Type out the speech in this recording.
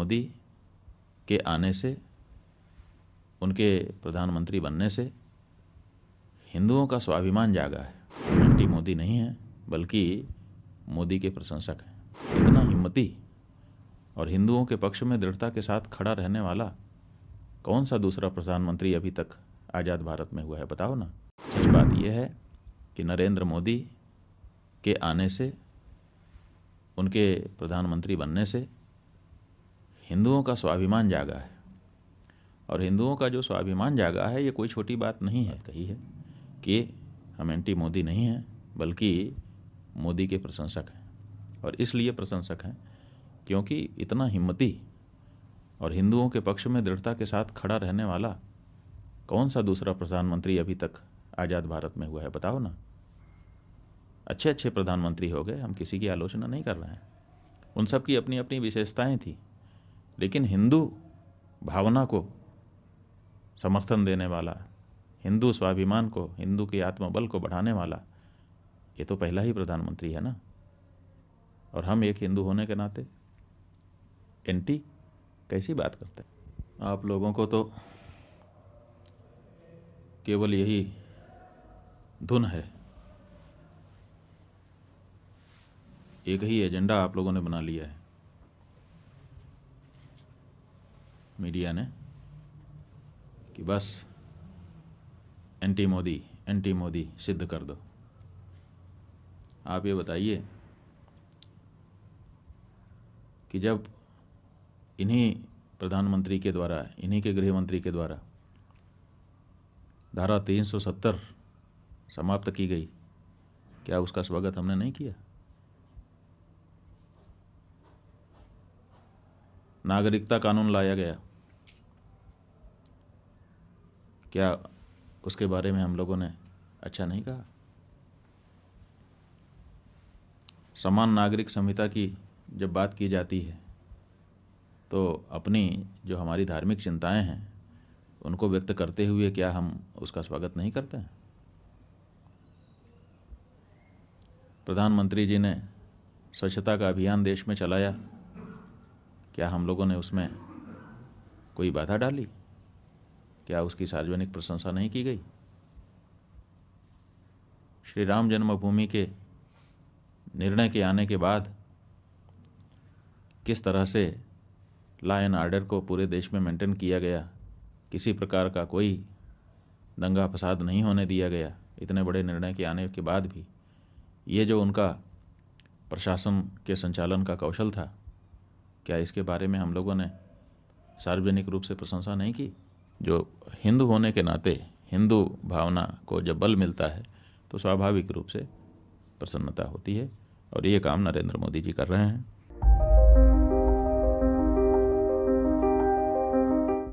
मोदी के आने से, उनके प्रधानमंत्री बनने से हिंदुओं का स्वाभिमान जागा है। हम एंटी मोदी नहीं हैं, बल्कि मोदी के प्रशंसक हैं। इतना हिम्मती और हिंदुओं के पक्ष में दृढ़ता के साथ खड़ा रहने वाला कौन सा दूसरा प्रधानमंत्री अभी तक आज़ाद भारत में हुआ है, बताओ ना। सच बात यह है कि नरेंद्र मोदी के आने से, उनके प्रधानमंत्री बनने से हिंदुओं का स्वाभिमान जागा है। और हिंदुओं का जो स्वाभिमान जागा है, ये कोई छोटी बात नहीं है। कही है कि हम एंटी मोदी नहीं हैं, बल्कि मोदी के प्रशंसक हैं। और इसलिए प्रशंसक हैं क्योंकि इतना हिम्मती और हिंदुओं के पक्ष में दृढ़ता के साथ खड़ा रहने वाला कौन सा दूसरा प्रधानमंत्री अभी तक आज़ाद भारत में हुआ है, बताओ ना। अच्छे अच्छे प्रधानमंत्री हो गए, हम किसी की आलोचना नहीं कर रहे हैं, उन सब की अपनी अपनी विशेषताएं थी, लेकिन हिंदू भावना को समर्थन देने वाला, हिंदू स्वाभिमान को, हिंदू के आत्मबल को बढ़ाने वाला ये तो पहला ही प्रधानमंत्री है ना। और हम एक हिंदू होने के नाते एंटी कैसी बात करते हैं। आप लोगों को तो केवल यही धुन है, एक ही एजेंडा आप लोगों ने बना लिया है मीडिया ने कि बस एंटी मोदी सिद्ध कर दो। आप ये बताइए कि जब इन्हीं प्रधानमंत्री के द्वारा, इन्हीं के गृह मंत्री के द्वारा धारा 370 समाप्त की गई, क्या उसका स्वागत हमने नहीं किया? नागरिकता कानून लाया गया, क्या उसके बारे में हम लोगों ने अच्छा नहीं कहा? समान नागरिक संहिता की जब बात की जाती है तो अपनी जो हमारी धार्मिक चिंताएं हैं उनको व्यक्त करते हुए क्या हम उसका स्वागत नहीं करते हैं? प्रधानमंत्री जी ने स्वच्छता का अभियान देश में चलाया, क्या हम लोगों ने उसमें कोई बाधा डाली? क्या उसकी सार्वजनिक प्रशंसा नहीं की गई? श्री राम जन्मभूमि के निर्णय के आने के बाद किस तरह से लॉ एंड ऑर्डर को पूरे देश में मेंटेन किया गया, किसी प्रकार का कोई दंगा फसाद नहीं होने दिया गया, इतने बड़े निर्णय के आने के बाद भी ये जो उनका प्रशासन के संचालन का कौशल था, क्या इसके बारे में हम लोगों ने सार्वजनिक रूप से प्रशंसा नहीं की? जो हिंदू होने के नाते हिंदू भावना को जब बल मिलता है तो स्वाभाविक रूप से प्रसन्नता होती है, और ये काम नरेंद्र मोदी जी कर रहे हैं।